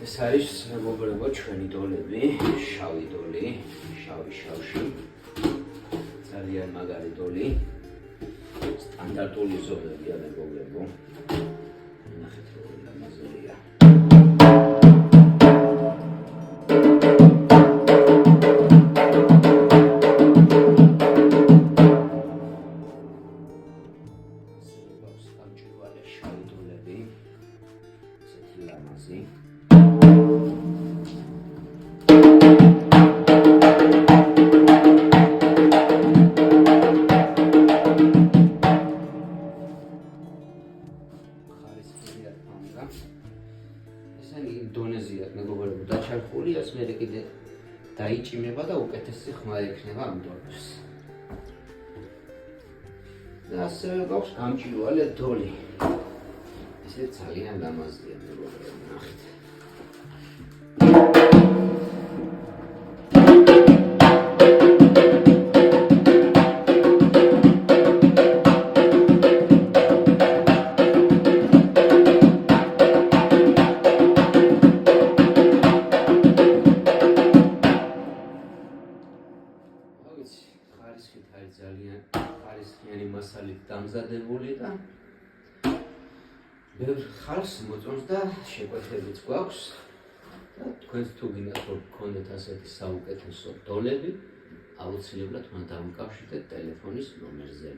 ეს არის მეგობრებო ჩვენი დოლები, შავი დოლი, შავი შავში. ძალიან მაგარი დოლი. სტანდარტული ზომებია მეგობრებო. ნახეთ როგორ ლამაზია. დონეზია მეგობრებო დაჩარხული, ეს მე კიდე დაიჭიმება და უკეთესი ხმა იქნება ამ დონეს. და ასევე გვაქვს გამჭვირვალე დოლი. ესე ძალიან ლამაზია მეგობრებო, ნახეთ. ხარისხით არის ძალიან ხარისხიანი მასალით დამზადებული და ბევრ ხალხს მოწონს და შეკვეთხებიც გვაქვს და თქვენს თუ გინდათ რომ გქონდეთ ასეთი საუკეთესო დოლები, აუცილებლად მან დამიკავშირდეთ ტელეფონის ნომერზე.